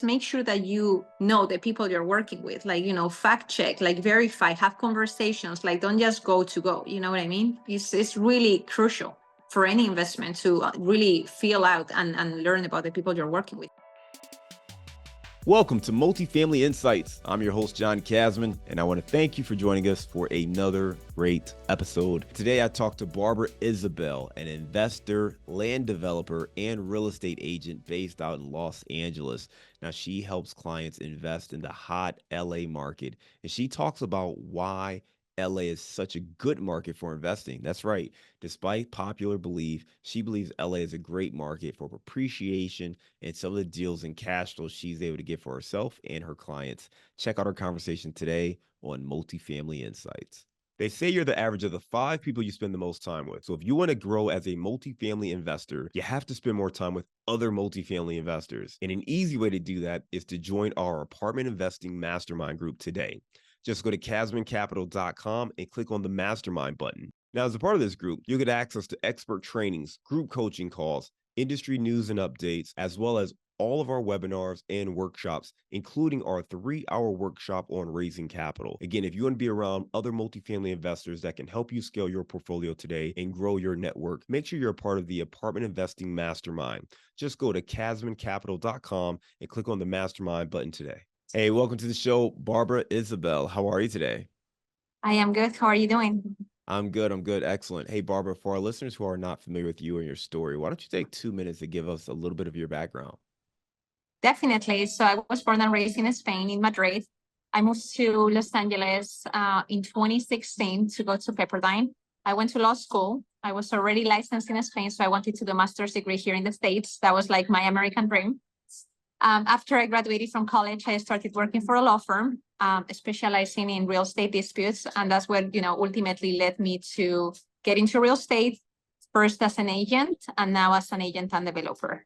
Make sure that you know the people you're working with, like, fact check, like verify, have conversations, like don't just go to go. You know what I mean? It's really crucial for any investment to really feel out and learn about the people you're working with. Welcome to Multifamily Insights. I'm your host, John Casman, and I want to thank you for joining us for another great episode. Today, I talked to Barbara Isabel, an investor, land developer, and real estate agent based out in Los Angeles. Now, she helps clients invest in the hot LA market, and she talks about why LA is such a good market for investing. That's right. Despite popular belief, she believes LA is a great market for appreciation and some of the deals and cash flow she's able to get for herself and her clients. Check out our conversation today on Multifamily Insights. They say you're the average of the 5 people you spend the most time with. So if you want to grow as a multifamily investor, you have to spend more time with other multifamily investors. And an easy way to do that is to join our apartment investing mastermind group today. Just go to casmancapital.com and click on the mastermind button. Now, as a part of this group, you'll get access to expert trainings, group coaching calls, industry news and updates, as well as all of our webinars and workshops, including our 3-hour workshop on raising capital. Again, if you want to be around other multifamily investors that can help you scale your portfolio today and grow your network, make sure you're a part of the Apartment Investing Mastermind. Just go to casmancapital.com and click on the mastermind button today. Hey, welcome to the show, Barbara Isabel. How are you today? I am good. How are you doing? I'm good. Excellent. Hey, Barbara, for our listeners who are not familiar with you and your story, why don't you take 2 minutes to give us a little bit of your background? Definitely. So I was born and raised in Spain, in Madrid. I moved to Los Angeles in 2016 to go to Pepperdine. I went to law school. I was already licensed in Spain, so I wanted to do a master's degree here in the States. That was like my American dream. After I graduated from college, I started working for a law firm, specializing in real estate disputes. And that's what, ultimately led me to get into real estate, first as an agent and now as an agent and developer.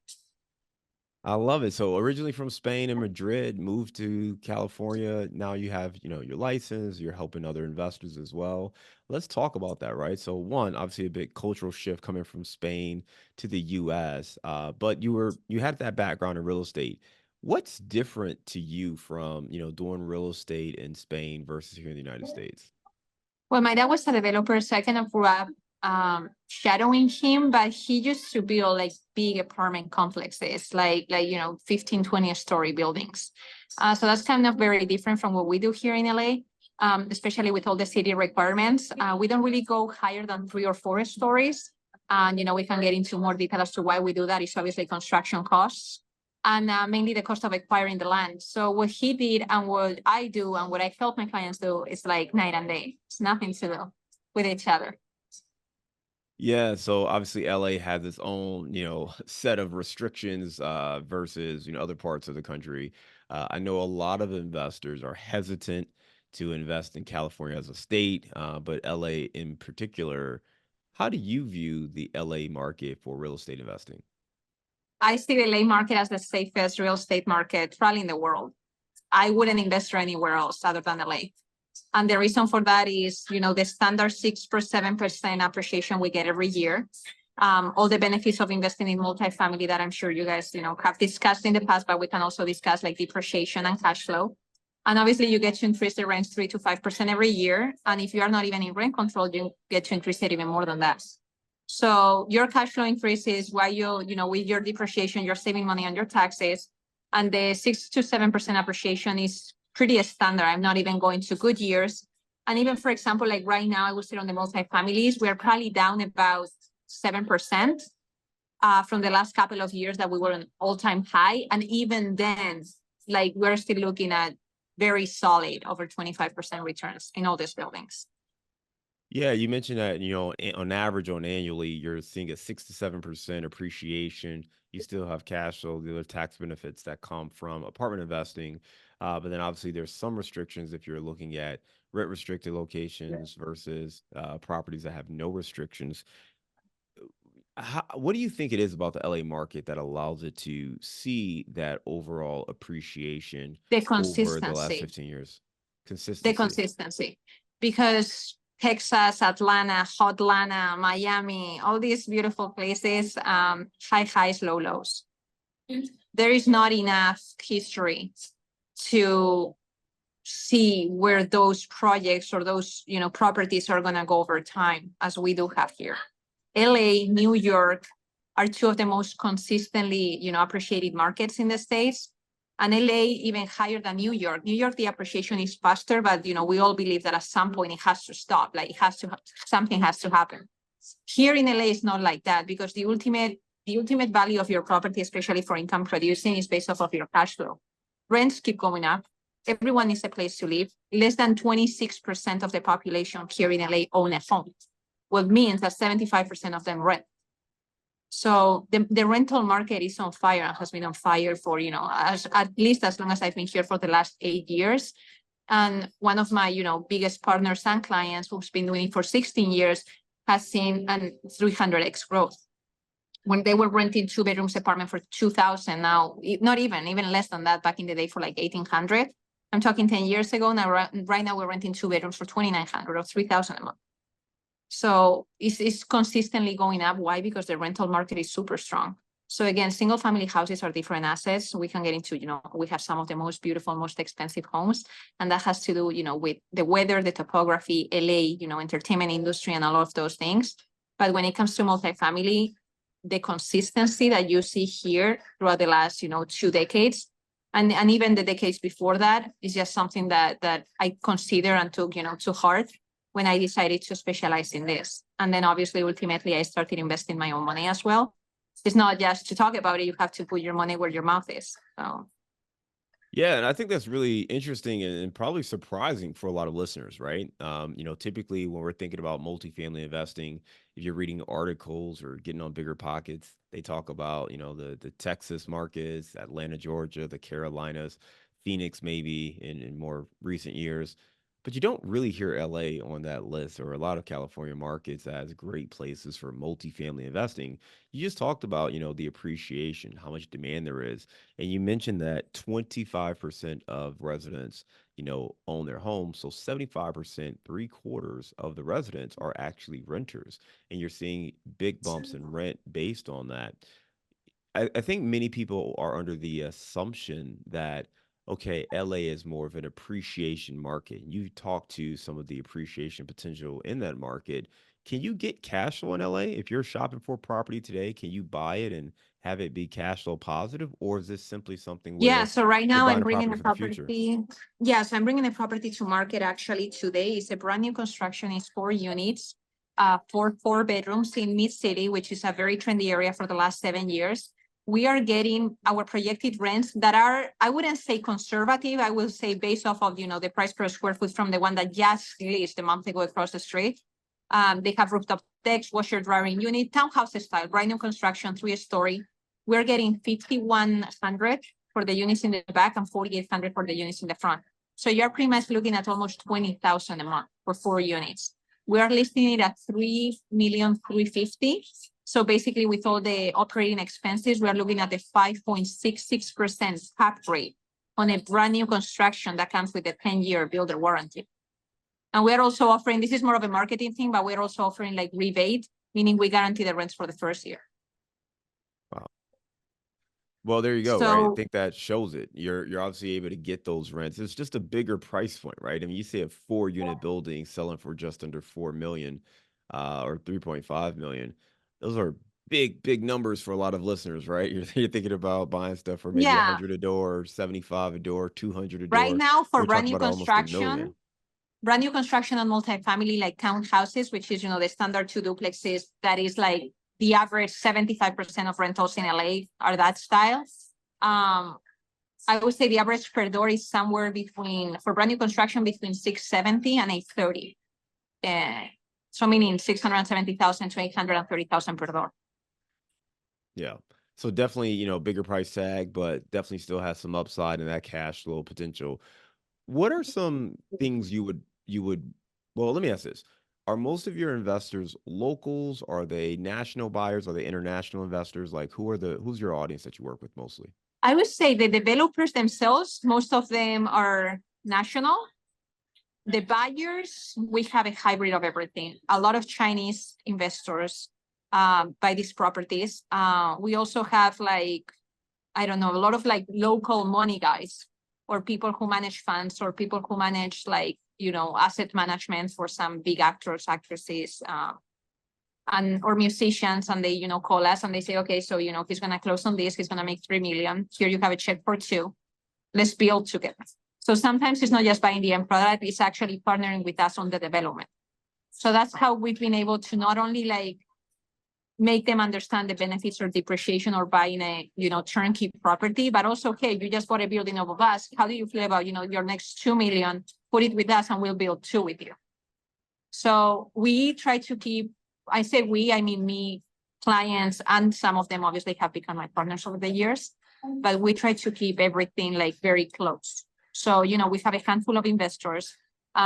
I love it. So originally from Spain and Madrid, moved to California. Now you have, your license, you're helping other investors as well. Let's talk about that, right? So one, obviously a big cultural shift coming from Spain to the US, but you had that background in real estate. What's different to you from, doing real estate in Spain versus here in the United States? Well, my dad was a developer, so I kind of grew up shadowing him, but he used to build like big apartment complexes, like 15, 20-story buildings. So that's kind of very different from what we do here in LA, especially with all the city requirements. We don't really go higher than 3 or 4 stories. And, we can get into more detail as to why we do that. It's obviously construction costs and mainly the cost of acquiring the land. So what he did and what I do and what I help my clients do is like night and day. It's nothing to do with each other. Yeah, so obviously LA has its own, set of restrictions versus, other parts of the country. I know a lot of investors are hesitant to invest in California as a state, but LA in particular. How do you view the LA market for real estate investing? I see the LA market as the safest real estate market probably in the world. I wouldn't invest anywhere else other than LA. And the reason for that is, the standard 6% appreciation we get every year. All the benefits of investing in multifamily that I'm sure you guys, have discussed in the past, but we can also discuss like depreciation and cash flow. And obviously you get to increase the rents 3 to 5% every year. And if you are not even in rent control, you get to increase it even more than that. So your cash flow increases while with your depreciation, you're saving money on your taxes. And the 6 to 7% appreciation is pretty standard. I'm not even going to good years. And even, for example, like right now, I would say on the multifamilies, we're probably down about 7% from the last couple of years that we were an all-time high. And even then, like we're still looking at very solid over 25% returns in all these buildings. Yeah, you mentioned that, on average, annually, you're seeing a 6 to 7% appreciation. You still have cash flow, the other tax benefits that come from apartment investing. But then obviously there's some restrictions if you're looking at rent restricted locations versus properties that have no restrictions. What do you think it is about the LA market that allows it to see that overall appreciation over the last 15 years? The consistency. Because Texas, Atlanta, Hotlanta, Miami, all these beautiful places, high highs, low lows. there is not enough history to see where those projects or those, properties are going to go over time, as we do have here. LA, New York are two of the most consistently, appreciated markets in the States. And LA even higher than New York. New York, the appreciation is faster, but we all believe that at some point it has to stop. Like something has to happen. Here in LA, it's not like that, because the ultimate value of your property, especially for income producing, is based off of your cash flow. Rents keep going up. Everyone needs a place to live. Less than 26% of the population here in LA own a home, what means that 75% of them rent. So the rental market is on fire and has been on fire for, at least as long as I've been here, for the last 8 years. And one of my, biggest partners and clients, who's been doing it for 16 years, has seen an 300x growth. When they were renting 2-bedrooms apartment for $2,000, now not even less than that back in the day, for like $1,800. I'm talking 10 years ago. Now, right now, we're renting 2 bedrooms for $2,900 or $3,000 a month. So it's consistently going up. Why? Because the rental market is super strong. So again, single family houses are different assets. We can get into, we have some of the most beautiful, most expensive homes. And that has to do, with the weather, the topography, LA, entertainment industry, and all of those things. But when it comes to multifamily, the consistency that you see here throughout the last, 2 decades, and even the decades before that, is just something that I consider and took, to heart when I decided to specialize in this. And then obviously, ultimately, I started investing my own money as well. It's not just to talk about it. You have to put your money where your mouth is. So. Yeah, and I think that's really interesting and probably surprising for a lot of listeners, right? Typically when we're thinking about multifamily investing, if you're reading articles or getting on Bigger Pockets, they talk about, the Texas markets, Atlanta, Georgia, the Carolinas, Phoenix, maybe in more recent years. But you don't really hear LA on that list, or a lot of California markets as great places for multifamily investing. You just talked about, the appreciation, how much demand there is. And you mentioned that 25% of residents, own their homes. So 75%, 3/4 of the residents are actually renters. And you're seeing big bumps in rent based on that. I think many people are under the assumption that, okay, LA is more of an appreciation market. And you talk to some of the appreciation potential in that market. Can you get cash flow in LA? If you're shopping for property today, can you buy it and have it be cash flow positive? Or is this simply something Yeah, where so right you're now I'm buying a bringing property a for the future? property. Yes, I'm bringing a property to market actually today. It's a brand new construction. It's 4 units, 4 bedrooms in Mid-City, which is a very trendy area for the last 7 years. We are getting our projected rents that are, I wouldn't say conservative. I will say based off of, the price per square foot from the one that just leased a month ago across the street. They have rooftop decks, washer drying unit, townhouse style, brand new construction, 3-story. We're getting $5,100 for the units in the back and $4,800 for the units in the front. So you're pretty much looking at almost $20,000 a month for 4 units. We are listing it at $3,350,000. So basically, with all the operating expenses, we are looking at a 5.66% cap rate on a brand new construction that comes with a 10-year builder warranty. And we're also offering, this is more of a marketing thing, but we're also offering like rebate, meaning we guarantee the rents for the first year. Wow. Well, there you go, So, right? I think that shows it. You're obviously able to get those rents. It's just a bigger price point, right? I mean, you see a 4-unit building selling for just under 4 million, or 3.5 million. Those are big numbers for a lot of listeners, right? You're thinking about buying stuff for maybe yeah, 100 a door, 75 a door, 200 a right door. now for We're brand talking new about almost a million. construction on multifamily, like townhouses, which is, the standard 2 duplexes, that is like the average 75% of rentals in LA are that style. I would say the average per door is somewhere between, for brand new construction, between 670 and 830. So meaning 670,000 to 830,000 per door. Yeah. So definitely, bigger price tag, but definitely still has some upside in that cash flow potential. What are some things you would, well, let me ask this. Are most of your investors locals? Are they national buyers? Are they international investors? Like who's your audience that you work with mostly? I would say the developers themselves, most of them are national. The buyers, we have a hybrid of everything. A lot of Chinese investors buy these properties. We also have like I don't know, a lot of like local money guys or people who manage funds or people who manage like, asset management for some big actors, actresses, and or musicians, and they, call us and they say, okay, so, he's going to close on this, he's going to make 3 million. Here you have a check for 2. Let's build together. So sometimes it's not just buying the end product, it's actually partnering with us on the development. So that's how we've been able to not only like make them understand the benefits of depreciation or buying a, turnkey property, but also, okay, you just bought a building of us. How do you feel about, your next 2 million? Put it with us and we'll build 2 with you. So we try to keep, I say we, I mean me, clients, and some of them obviously have become my partners over the years, but we try to keep everything like very close. So, we have a handful of investors.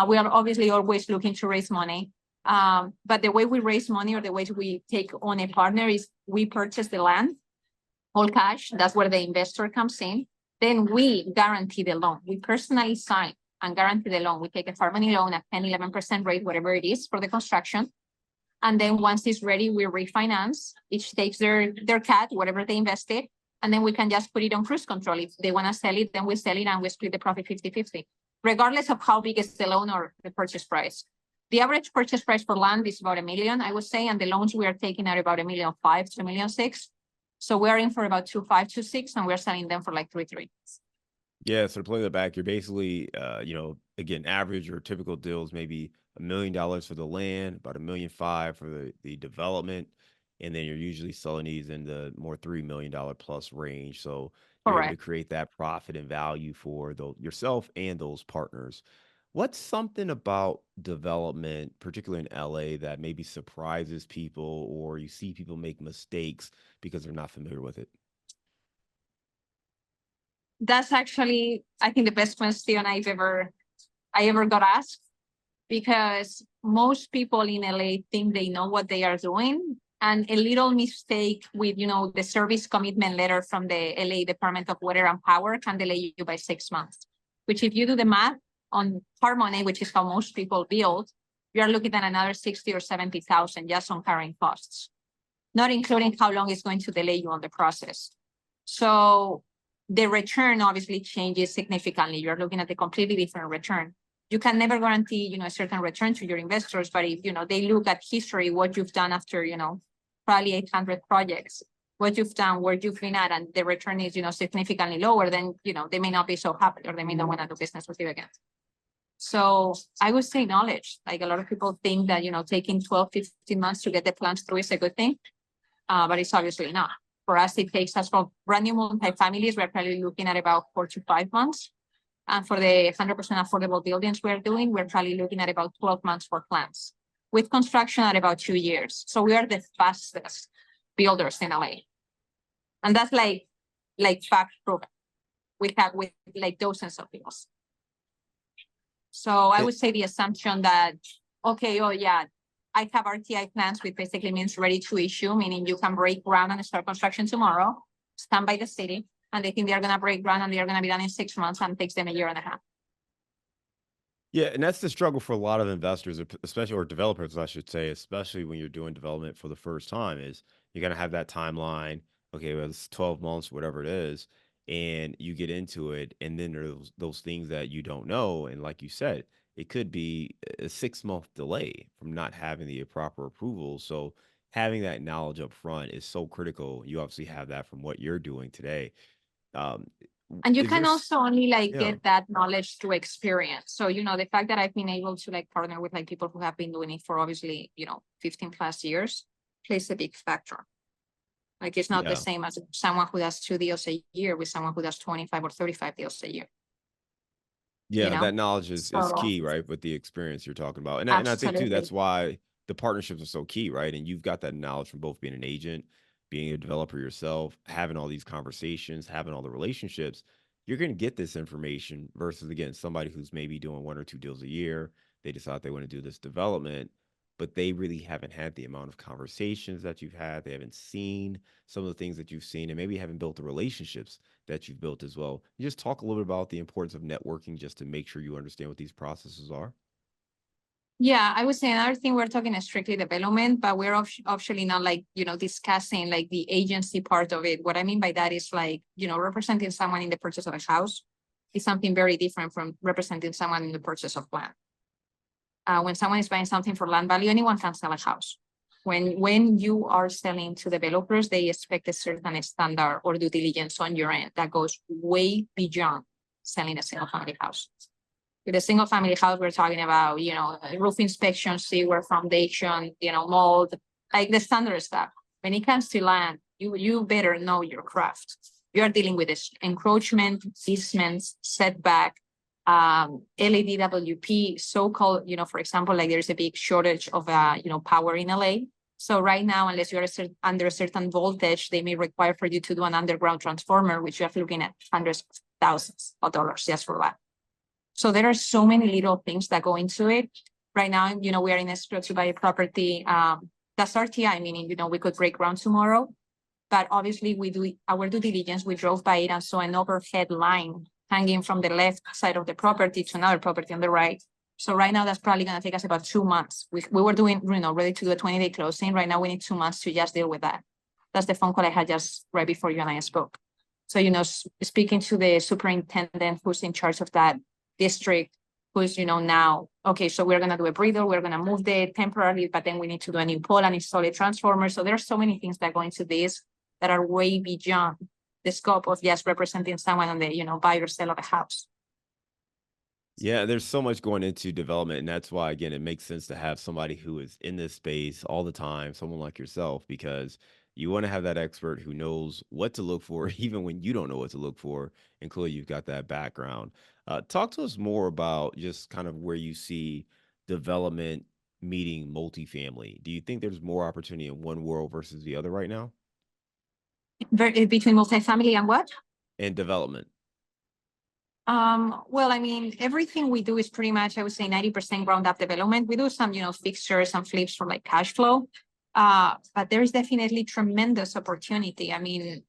We are obviously always looking to raise money. But the way we raise money or the way we take on a partner is we purchase the land, all cash. That's where the investor comes in. Then we guarantee the loan. We personally sign and guarantee the loan. We take a farm money loan at 10, 11% rate, whatever it is for the construction. And then once it's ready, we refinance. Each takes their cut, whatever they invested. And then we can just put it on cruise control. If they want to sell it, then we sell it and we split the profit 50-50, regardless of how big is the loan or the purchase price. The average purchase price for land is about $1 million, I would say, and the loans we are taking are about $1.5 million to $1.6 million. So we're in for about 2.5, 2.6, and we're selling them for like 3.3. Yeah, so to play that back, you're basically, again, average or typical deals, maybe $1 million for the land, about $1.5 million for the development, and then you're usually selling these in the more $3 million plus range. So you're able to create that profit and value for yourself and those partners. What's something about development, particularly in LA, that maybe surprises people, or you see people make mistakes because they're not familiar with it? That's actually, I think, the best question I ever got asked, because most people in LA think they know what they are doing. And a little mistake with, the service commitment letter from the LA Department of Water and Power can delay you by 6 months, which if you do the math on hard money, which is how most people build, you're looking at another 60 or 70,000 just on carrying costs, not including how long it's going to delay you on the process. So the return obviously changes significantly. You're looking at a completely different return. You can never guarantee, a certain return to your investors, but if, they look at history, what you've done after, probably 800 projects, what you've done, where you've been at, and the return is, significantly lower, then, they may not be so happy, or they may not want to do business with you again. So I would say knowledge. Like, a lot of people think that, taking 12, 15 months to get the plans through is a good thing, but it's obviously not. For us, it takes us, for brand new multi-families, we're probably looking at about 4 to 5 months. And for the 100% affordable buildings we're doing, we're probably looking at about 12 months for plans, with construction at about 2 years. So we are the fastest builders in LA. And that's like fact proven. We have with like dozens of deals. So I would say the assumption that, okay, oh yeah, I have RTI plans, which basically means ready to issue, meaning you can break ground and start construction tomorrow, stand by the city, and they think they're going to break ground and they're going to be done in 6 months, and it takes them 1.5 years. Yeah, and that's the struggle for a lot of investors, especially, or developers, I should say, especially when you're doing development for the first time, is you're going to have that timeline. Okay, well, it's 12 months, whatever it is, and you get into it, and then there's those things that you don't know. And like you said, it could be a 6-month delay from not having the proper approval. So having that knowledge up front is so critical. You obviously have that from what you're doing today. Um, And you is can there, also only yeah, get that knowledge through experience. So, the fact that I've been able to partner with people who have been doing it for obviously, 15 plus years plays a big factor. Like, it's not the yeah. same as someone who does 2 deals a year with someone who does 25 or 35 deals a year. Yeah, that knowledge is So key, right? With the experience you're talking about. And I think too, absolutely. that's why the partnerships are so key, right? And you've got that knowledge from both being an agent, being a developer yourself, having all these conversations, having all the relationships. You're going to get this information versus, again, somebody who's maybe doing 1 or 2 deals a year. They decide they want to do this development, but they really haven't had the amount of conversations that you've had. They haven't seen some of the things that you've seen, and maybe haven't built the relationships that you've built as well. You just talk a little bit about the importance of networking just to make sure you understand what these processes are. Yeah, I would say another thing, we're talking strictly development, but we're actually not like, discussing like the agency part of it. What I mean by that is like, representing someone in the purchase of a house is something very different from representing someone in the purchase of land. When someone is buying something for land value, anyone can sell a house. When you are selling to developers, they expect a certain standard or due diligence on your end that goes way beyond selling a single family house. With a single family house, we're talking about, roof inspection, seaward foundation, mold, like the standard stuff. When it comes to land, you better know your craft. You are dealing with this encroachment, easements, setback, LADWP, so-called, for example, like there's a big shortage of, power in LA. So right now, unless you're under a certain voltage, they may require for you to do an underground transformer, which you're looking at hundreds of thousands of dollars just for that. So there are so many little things that go into it. Right now, we are in escrow to buy a property. That's RTI, meaning, we could break ground tomorrow. But obviously, we do our due diligence. We drove by it and saw an overhead line hanging from the left side of the property to another property on the right. So right now, that's probably going to take us about 2 months. We were doing, ready to do a 20-day closing. Right now, we need 2 months to just deal with that. That's the phone call I had just right before you and I spoke. So, speaking to the superintendent who's in charge of that district, who's, now, okay, so we're going to do a breather, we're going to move the temporarily, but then we need to do a new pole and install a transformer. So there are so many things that go into this that are way beyond the scope of just representing someone on the, buy or sell of a house. Yeah, there's so much going into development, and that's why, again, it makes sense to have somebody who is in this space all the time, someone like yourself, because you want to have that expert who knows what to look for, even when you don't know what to look for, and clearly you've got that background. Talk to us more about just kind of where you see development meeting multifamily. Do you think there's more opportunity in one world versus the other right now? Between multifamily and what? And development. Well, I mean, everything we do is pretty much, I would say 90% ground up development. We do some, fixtures and flips for like cash flow. But there is definitely tremendous opportunity. I mean,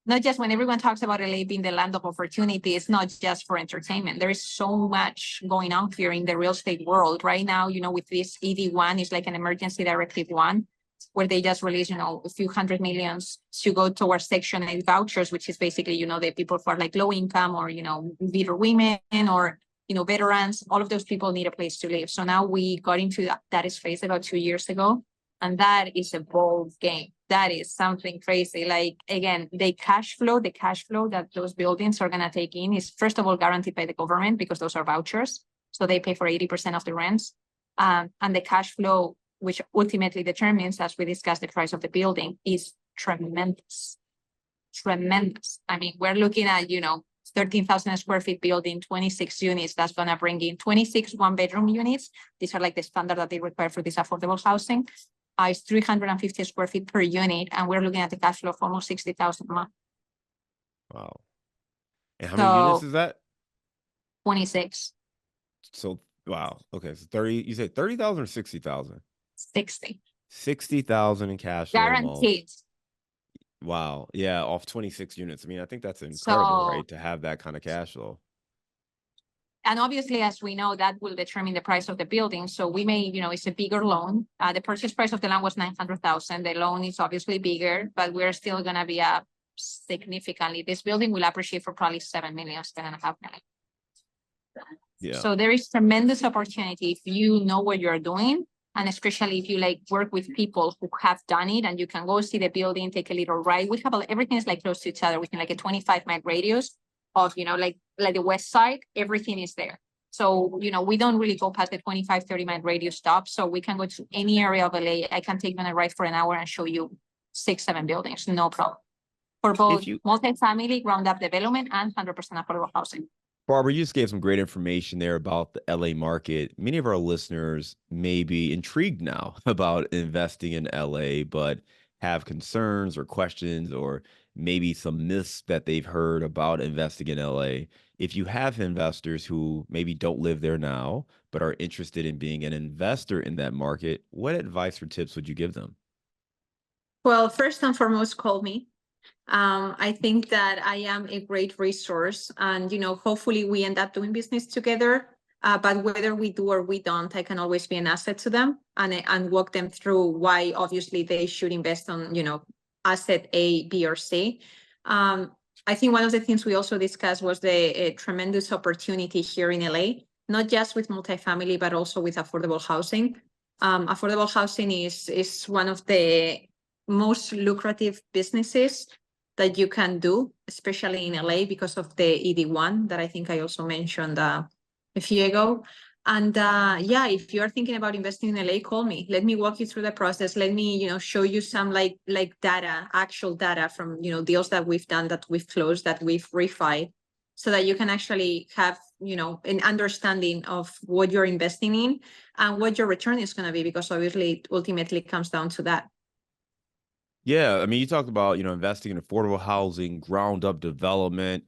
not just when everyone talks about LA being the land of opportunity, it's not just for entertainment. There is so much going on here in the real estate world right now, with this ED1, is like an emergency directive one, where they just released, a few hundred millions to go towards Section 8 vouchers, which is basically, the people who are like low income or, bitter women or, veterans. All of those people need a place to live. So now we got into that space about 2 years ago. And that is a bold game. That is something crazy. Like, again, the cash flow that those buildings are going to take in is, first of all, guaranteed by the government because those are vouchers. So they pay for 80% of the rents. And the cash flow, which ultimately determines, as we discussed, the price of the building, is tremendous. Tremendous. I mean, we're looking at, 13,000 square feet building, 26 units. That's going to bring in 26 one-bedroom units. These are like the standard that they require for this affordable housing. It's 350 square feet per unit, and we're looking at the cash flow of almost 60,000 a month. Wow. And how many units is that? 26. So, wow. Okay. So 30, you said 30,000 or 60,000? 60. 60,000 in cash flow a month. Guaranteed. Wow. Yeah. Off 26 units. I mean, I think that's incredible, right? To have that kind of cash flow. And obviously, as we know, that will determine the price of the building. So we may, it's a bigger loan. The purchase price of the land was 900,000. The loan is obviously bigger, but we're still going to be up significantly. This building will appreciate for probably 7 million, 7.5 million. Yeah. So there is tremendous opportunity if you know what you're doing. And especially if you like work with people who have done it and you can go see the building, take a little ride. We have everything is like close to each other within like a 25-mile radius of, like the west side, everything is there. So, we don't really go past the 25, 30-mile radius stop. So we can go to any area of LA. I can take you on a ride for an hour and show you 6, 7 buildings, no problem. For both multifamily, ground up development and 100% affordable housing. Barbara, you just gave some great information there about the LA market. Many of our listeners may be intrigued now about investing in LA, but have concerns or questions or maybe some myths that they've heard about investing in LA. If you have investors who maybe don't live there now, but are interested in being an investor in that market, what advice or tips would you give them? Well, first and foremost, call me. I think that I am a great resource and, hopefully we end up doing business together. But whether we do or we don't, I can always be an asset to them and walk them through why obviously they should invest on, asset A, B, or C. I think one of the things we also discussed was the tremendous opportunity here in LA, not just with multifamily, but also with affordable housing. Affordable housing is one of the most lucrative businesses that you can do, especially in LA because of the ED1 that I think I also mentioned a few ago. And yeah, if you're thinking about investing in LA, call me. Let me walk you through the process. Let me, show you some like data, actual data from, deals that we've done, that we've closed, that we've refied, so that you can actually have, an understanding of what you're investing in and what your return is going to be, because obviously it ultimately comes down to that. Yeah, I mean, you talked about, investing in affordable housing, ground up development,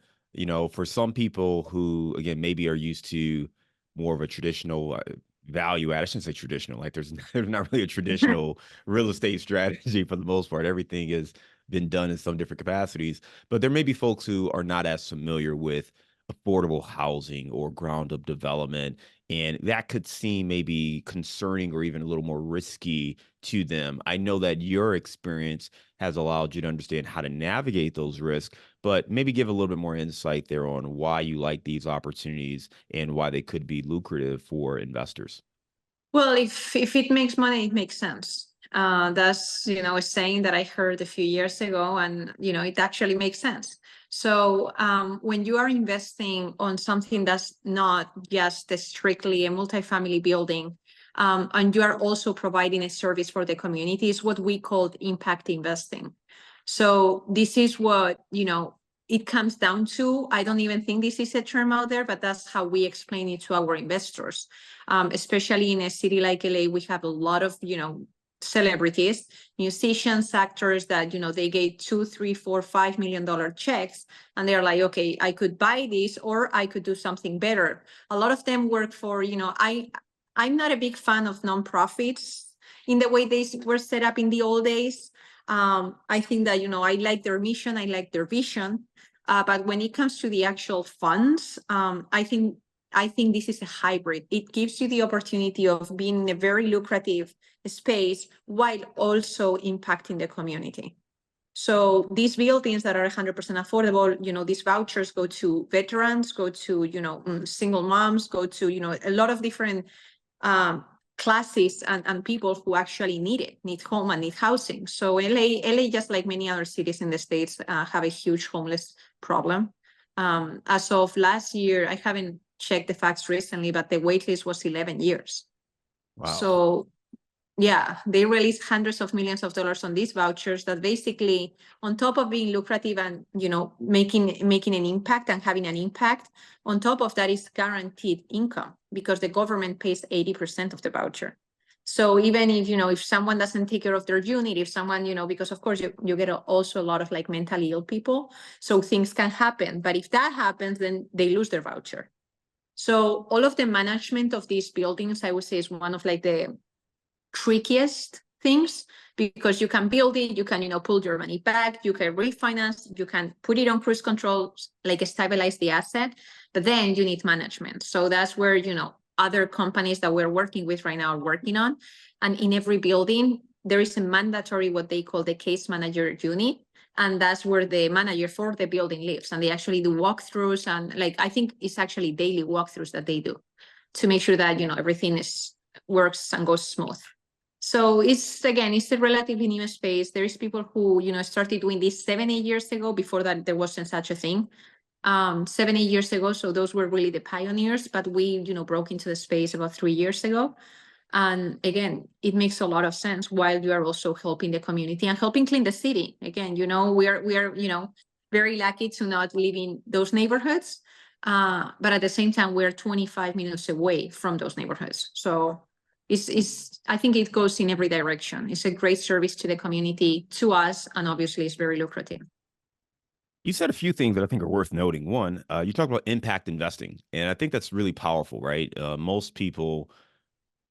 for some people who, again, maybe are used to more of a traditional value add. I shouldn't say traditional, like there's not really a traditional real estate strategy for the most part. Everything has been done in some different capacities, but there may be folks who are not as familiar with affordable housing or ground up development. And that could seem maybe concerning or even a little more risky to them. I know that your experience has allowed you to understand how to navigate those risks, but maybe give a little bit more insight there on why you like these opportunities and why they could be lucrative for investors. Well, if it makes money, it makes sense. That's, a saying that I heard a few years ago, and, it actually makes sense. So when you are investing on something that's not just strictly a multifamily building, and you are also providing a service for the community, is what we call impact investing. So this is what, it comes down to. I don't even think this is a term out there, but that's how we explain it to our investors. Especially in a city like LA, we have a lot of, celebrities, musicians, actors that, they get $2, $3, $4, $5 million checks. And they're like, okay, I could buy this, or I could do something better. A lot of them work for, I'm not a big fan of nonprofits in the way they were set up in the old days. I think that, I like their mission, I like their vision. But when it comes to the actual funds, I think this is a hybrid. It gives you the opportunity of being in a very lucrative space while also impacting the community. So these buildings that are 100% affordable, these vouchers go to veterans, go to, single moms, go to, a lot of different classes and people who actually need home and need housing. So LA, just like many other cities in the States, have a huge homeless problem. As of last year, I haven't checked the facts recently, but the wait list was 11 years. Wow. So yeah, they released hundreds of millions of dollars on these vouchers that basically, on top of being lucrative and, making an impact and having an impact, on top of that is guaranteed income, because the government pays 80% of the voucher. So even if, if someone doesn't take care of their unit, if someone, because of course you get also a lot of like mentally ill people, so things can happen. But if that happens, then they lose their voucher. So all of the management of these buildings, I would say, is one of like the trickiest things, because you can build it, you can, pull your money back, you can refinance, you can put it on cruise control, like stabilize the asset, but then you need management. So that's where, other companies that we're working with right now are working on. And in every building, there is a mandatory, what they call the case manager unit. And that's where the manager for the building lives. And they actually do walkthroughs, and I think it's actually daily walkthroughs that they do to make sure that, everything works and goes smooth. So it's a relatively new space. There is people who, started doing this 7-8 years ago. Before that, there wasn't such a thing. 7-8 years ago. So those were really the pioneers, but we, broke into the space about 3 years ago. And again, it makes a lot of sense while you are also helping the community and helping clean the city. Again, we are, very lucky to not live in those neighborhoods. But at the same time, we're 25 minutes away from those neighborhoods. So I think it goes in every direction. It's a great service to the community, to us, and obviously it's very lucrative. You said a few things that I think are worth noting. One, you talked about impact investing, and I think that's really powerful, right? Most people,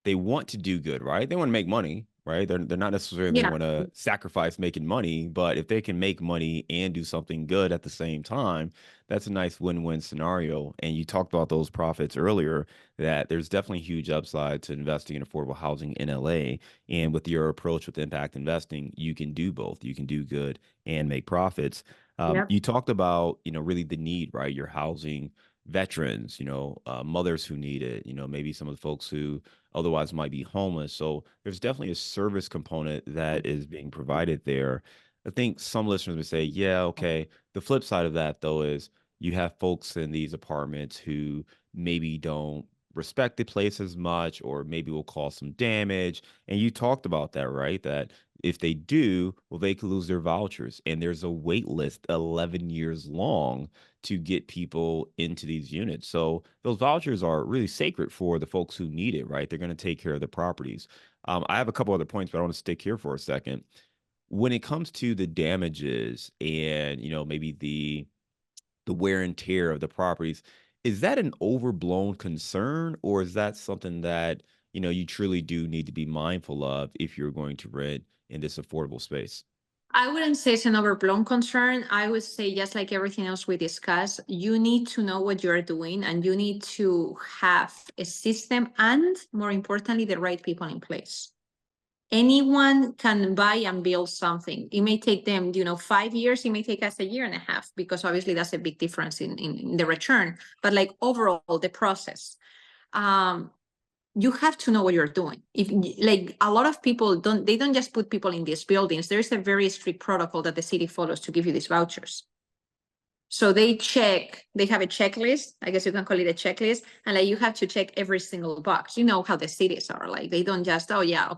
they want to do good, right? They want to make money, right? They're not necessarily Yeah. want to sacrifice making money, but if they can make money and do something good at the same time, that's a nice win-win scenario. And you talked about those profits earlier, that there's definitely huge upside to investing in affordable housing in LA. And with your approach with impact investing, you can do both. You can do good and make profits. Yep. You talked about, really the need, right? Your housing veterans, mothers who need it, maybe some of the folks who otherwise might be homeless. So there's definitely a service component that is being provided there. I think some listeners would say, yeah, okay. The flip side of that, though, is you have folks in these apartments who maybe don't respect the place as much, or maybe will cause some damage. And you talked about that, right? That if they do, well, they could lose their vouchers. And there's a wait list 11 years long to get people into these units. So those vouchers are really sacred for the folks who need it, right? They're going to take care of the properties. I have a couple other points, but I want to stick here for a second. When it comes to the damages and, maybe the wear and tear of the properties, is that an overblown concern, or is that something that, you truly do need to be mindful of if you're going to rent in this affordable space? I wouldn't say it's an overblown concern. I would say, just like everything else we discussed, you need to know what you're doing, and you need to have a system and, more importantly, the right people in place. Anyone can buy and build something. It may take them, 5 years. It may take us a year and a half, because obviously that's a big difference in the return. But like overall, the process. You have to know what you're doing. If, like, a lot of people don't just put people in these buildings. There's a very strict protocol that the city follows to give you these vouchers. So they have a checklist. I guess you can call it a checklist. And like, you have to check every single box. You know how the cities are. Like, they don't just, oh yeah,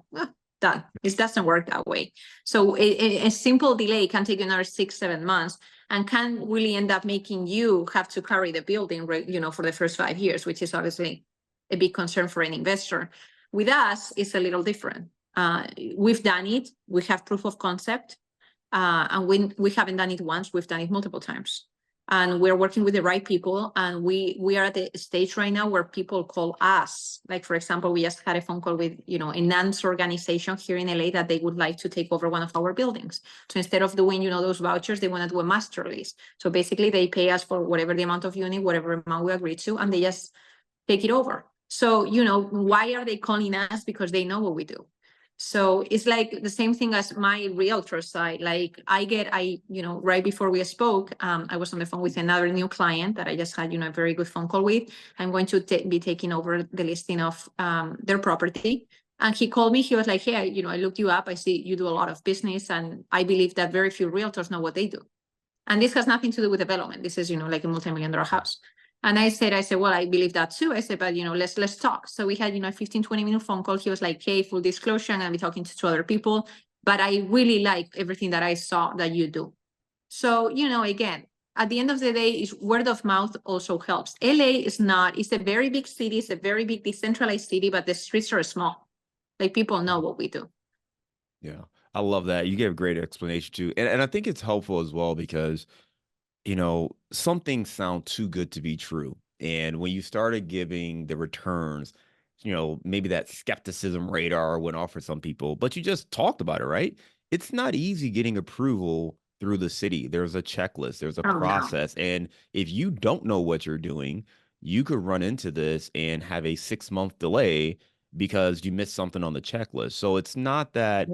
done. It doesn't work that way. So a simple delay can take another 6-7 months, and can really end up making you have to carry the building, for the first 5 years, which is obviously a big concern for an investor. With us, it's a little different. We've done it. We have proof of concept. And we haven't done it once. We've done it multiple times. And we're working with the right people. And we are at the stage right now where people call us. Like, for example, we just had a phone call with, a NANS organization here in LA that they would like to take over one of our buildings. So instead of doing, those vouchers, they want to do a master lease. So basically they pay us for whatever the amount of unit, whatever amount we agree to, and they just take it over. So, why are they calling us? Because they know what we do. So it's like the same thing as my realtor side. Like, right before we spoke, I was on the phone with another new client that I just had, a very good phone call with. I'm going to be taking over the listing of their property. And he called me. He was like, hey, I looked you up. I see you do a lot of business. And I believe that very few realtors know what they do. And this has nothing to do with development. This is, like a multi-million-dollar house. And I said, well, I believe that too. I said, but, let's talk. So we had, a 15-20 minute phone call. He was like, hey, full disclosure, I'm going to be talking to 2 other people, but I really like everything that I saw that you do. So, again, at the end of the day, word of mouth also helps. LA it's a very big city. It's a very big decentralized city, but the streets are small. Like, people know what we do. Yeah, I love that. You gave a great explanation too. And I think it's helpful as well because, some things sound too good to be true. And when you started giving the returns, maybe that skepticism radar went off for some people, but you just talked about it, right? It's not easy getting approval through the city. There's a checklist, there's a Oh, no. process. And if you don't know what you're doing, you could run into this and have a 6-month delay because you missed something on the checklist. So it's not that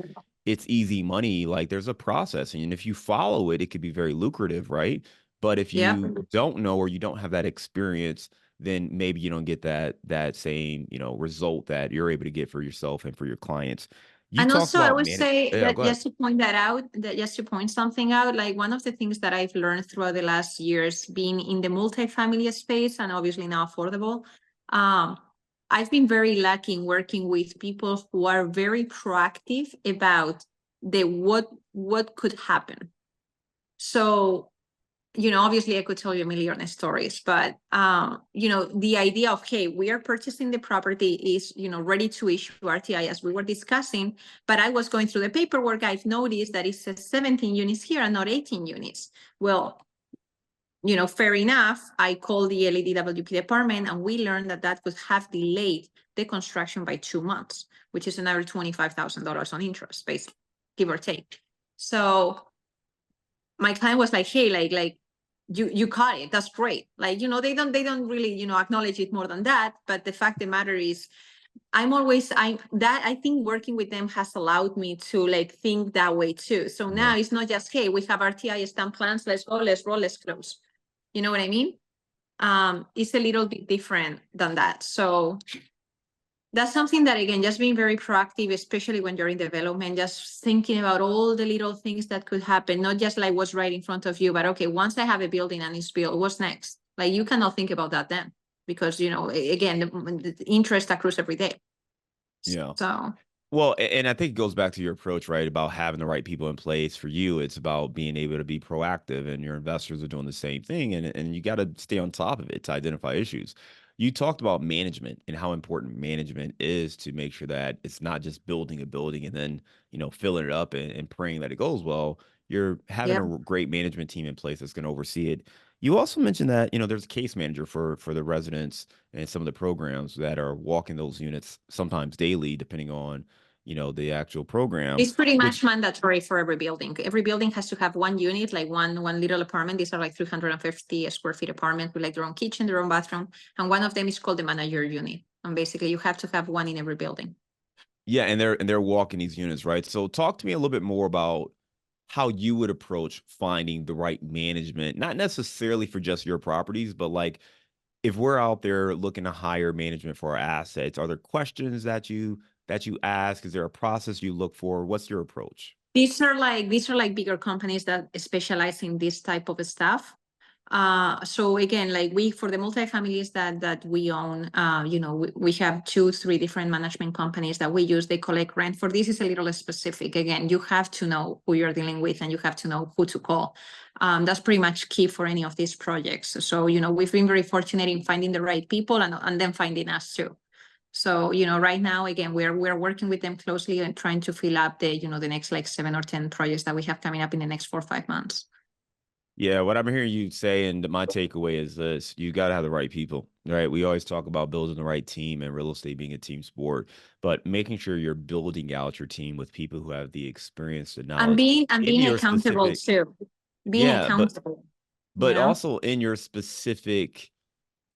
it's easy money. Like, there's a process. And if you follow it, it could be very lucrative, right? But if Yeah. you don't know, or you don't have that experience, then maybe you don't get that same, result that you're able to get for yourself and for your clients. You And talked also, I about would say yeah, that go ahead. just to point that out, just to point something out, like, one of the things that I've learned throughout the last years being in the multifamily space, and obviously now affordable, I've been very lucky in working with people who are very proactive about what could happen. So, obviously I could tell you a million stories, but, the idea of, hey, we are purchasing the property is, ready to issue RTI as we were discussing, but I was going through the paperwork. I've noticed that it says 17 units here and not 18 units. Well, fair enough, I called the LEDWP department and we learned that could have delayed the construction by 2 months, which is another $25,000 on interest, basically, give or take. So my client was like, hey, like you caught it. That's great. Like, they don't really, acknowledge it more than that. But the fact of the matter is, I think working with them has allowed me to like think that way too. So now it's not just, hey, we have RTI stamp plans, let's go, let's roll, let's close. You know what I mean? It's a little bit different than that. So that's something that, again, just being very proactive, especially when you're in development, just thinking about all the little things that could happen, not just like what's right in front of you, but okay, once I have a building and it's built, what's next? Like you cannot think about that then because, again, the interest accrues every day. Yeah. So. Well, and I think it goes back to your approach, right? About having the right people in place. For you, it's about being able to be proactive, and your investors are doing the same thing. And you got to stay on top of it to identify issues. You talked about management and how important management is to make sure that it's not just building a building and then, filling it up and praying that it goes well. You're having a great management team in place that's going to oversee it. You also mentioned that, there's a case manager for the residents and some of the programs that are walking those units sometimes daily, depending on, the actual program. It's pretty much mandatory for every building. Every building has to have one unit, like one little apartment. These are like 350 square feet apartment with like their own kitchen, their own bathroom. And one of them is called the manager unit. And basically you have to have one in every building. Yeah. And they're walking these units, right? So talk to me a little bit more about how you would approach finding the right management, not necessarily for just your properties, but like if we're out there looking to hire management for our assets, are there questions that you ask? Is there a process you look for? What's your approach? These are like bigger companies that specialize in this type of stuff. So again, like for the multifamilies that we own, we have 2-3 different management companies that we use. They collect rent. For this is a little specific. Again, you have to know who you're dealing with and you have to know who to call. That's pretty much key for any of these projects. So, we've been very fortunate in finding the right people and then finding us too. So, right now, again, we're working with them closely and trying to fill up the next like 7 or 10 projects that we have coming up in the next 4 or 5 months. Yeah, what I'm hearing you say, and my takeaway is this: you got to have the right people, right? We always talk about building the right team and real estate being a team sport, but making sure you're building out your team with people who have the experience, the knowledge, And being accountable too. Being accountable. But also in your specific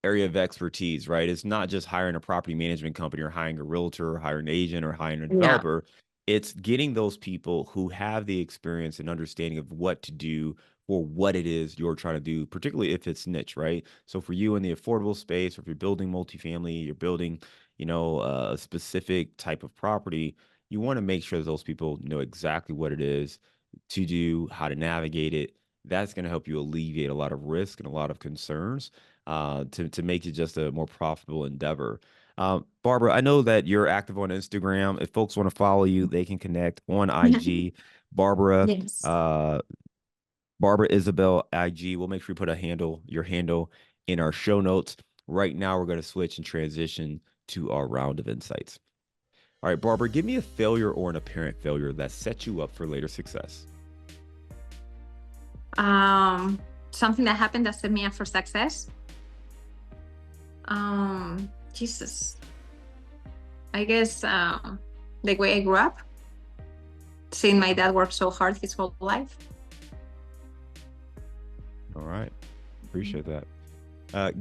area of expertise, right? It's not just hiring a property management company or hiring a realtor or hiring an agent or hiring a developer. It's getting those people who have the experience and understanding of what to do for what it is you're trying to do, particularly if it's niche, right? So for you in the affordable space, or if you're building multifamily, you're building, a specific type of property, you want to make sure that those people know exactly what it is to do, how to navigate it. That's going to help you alleviate a lot of risk and a lot of concerns to make it just a more profitable endeavor. Barbara, I know that you're active on Instagram. If folks want to follow you, they can connect on IG. Barbara, Barbara Isabel IG. We'll make sure we put your handle in our show notes. Right now, we're going to switch and transition to our round of insights. All right, Barbara, give me a failure or an apparent failure that set you up for later success. Something that happened that set me up for success. Jesus. I guess the way I grew up, seeing my dad work so hard his whole life. All right. Appreciate that.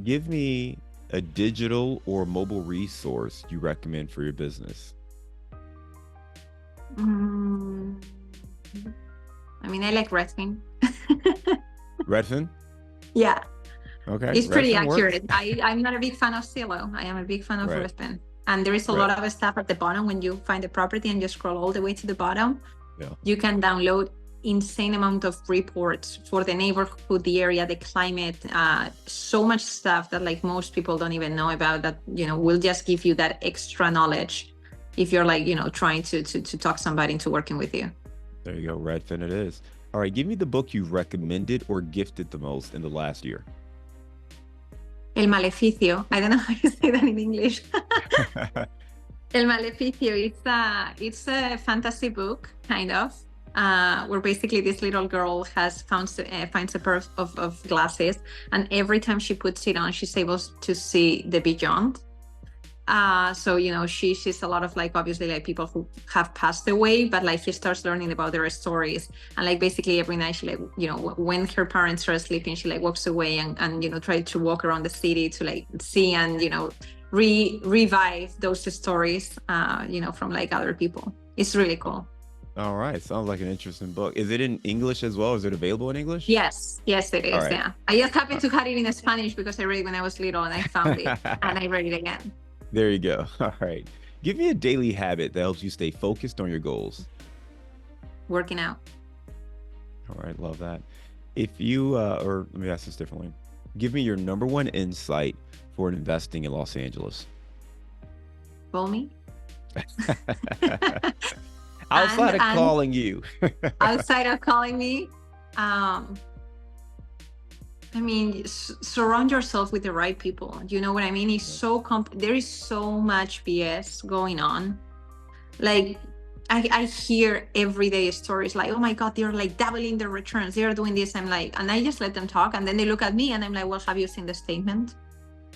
Give me a digital or mobile resource you recommend for your business. I mean, I like Redfin. Redfin? Yeah. Okay. It's pretty accurate. Works. I'm not a big fan of Zillow. I am a big fan of Redfin. And there is a lot of stuff at the bottom when you find the property and you scroll all the way to the bottom. Yeah. You can download insane amount of reports for the neighborhood, the area, the climate, so much stuff that like most people don't even know about that, will just give you that extra knowledge if you're like, trying to talk somebody into working with you. There you go. Redfin it is. All right. Give me the book you've recommended or gifted the most in the last year. El Maleficio. I don't know how you say that in English. El Maleficio. It's a fantasy book, kind of. where basically this little girl finds a pair of glasses, and every time she puts it on, she's able to see the beyond. So she sees a lot of, like, obviously, like, people who have passed away, but like he starts learning about their stories, and like basically every night she, like, when her parents are sleeping, she like walks away and try to walk around the city to like see and revive those stories from like other people. It's really cool. All right, sounds like an interesting book. Is it in English as well? Is it available in English? Yes, it is. Right. Yeah, I just happened to have it in Spanish because I read it when I was little and I found it and I read it again. There you go. All right. Give me a daily habit that helps you stay focused on your goals. Working out. All right. Love that. If you, or let me ask this differently. Give me your number one insight for investing in Los Angeles. Call me. Outside of calling you. Outside of calling me. I mean, surround yourself with the right people. You know what I mean? It's so there is so much BS going on. Like, I hear everyday stories like, oh my God, they're like doubling their returns. They're doing this. I'm like, and I just let them talk. And then they look at me and I'm like, well, have you seen the statement?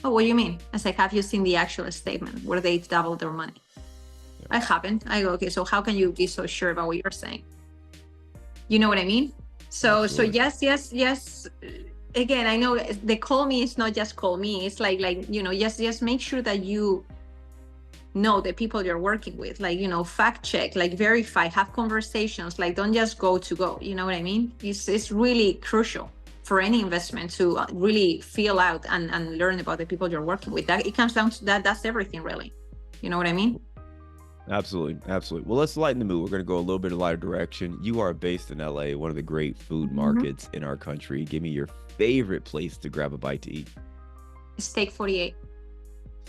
Oh, what do you mean? I say, have you seen the actual statement where they doubled their money? Yeah. I haven't. I go, okay, so how can you be so sure about what you're saying? You know what I mean? So yes. Again, I know the call me is not just call me. It's like just make sure that you know the people you're working with, like, fact check, like verify, have conversations, like don't just go to go. You know what I mean? It's really crucial for any investment to really feel out and learn about the people you're working with. That it comes down to that. That's everything, really. You know what I mean? Absolutely. Well, let's lighten the mood. We're going to go a little bit of lighter direction. You are based in LA, one of the great food markets in our country. Give me your favorite place to grab a bite to eat. Steak 48.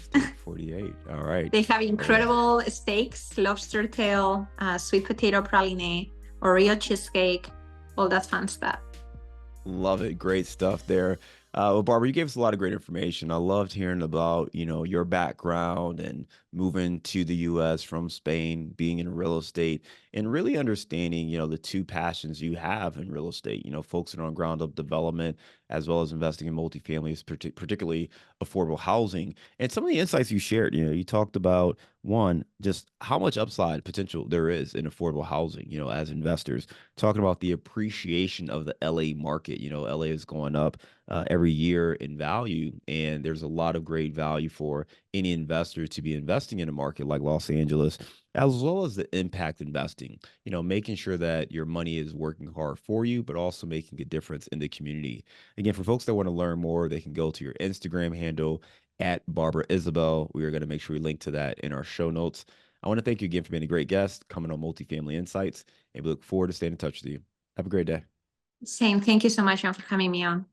Steak 48. All right. They have incredible steaks, lobster tail, sweet potato praline, Oreo cheesecake, all that fun stuff. Love it. Great stuff there. Well, Barbara, you gave us a lot of great information. I loved hearing about, your background and moving to the U.S. from Spain, being in real estate, and really understanding, the two passions you have in real estate, focusing on ground up development, as well as investing in multifamily, particularly affordable housing. And some of the insights you shared, you talked about, one, just how much upside potential there is in affordable housing, as investors, talking about the appreciation of the LA market. LA is going up every year in value, and there's a lot of great value for any investor to be investing in a market like Los Angeles, as well as the impact investing, making sure that your money is working hard for you, but also making a difference in the community. Again, for folks that want to learn more, they can go to your Instagram handle at Barbara Isabel. We are going to make sure we link to that in our show notes. I want to thank you again for being a great guest, coming on Multifamily Insights, and we look forward to staying in touch with you. Have a great day. Same. Thank you so much, John, for having me on.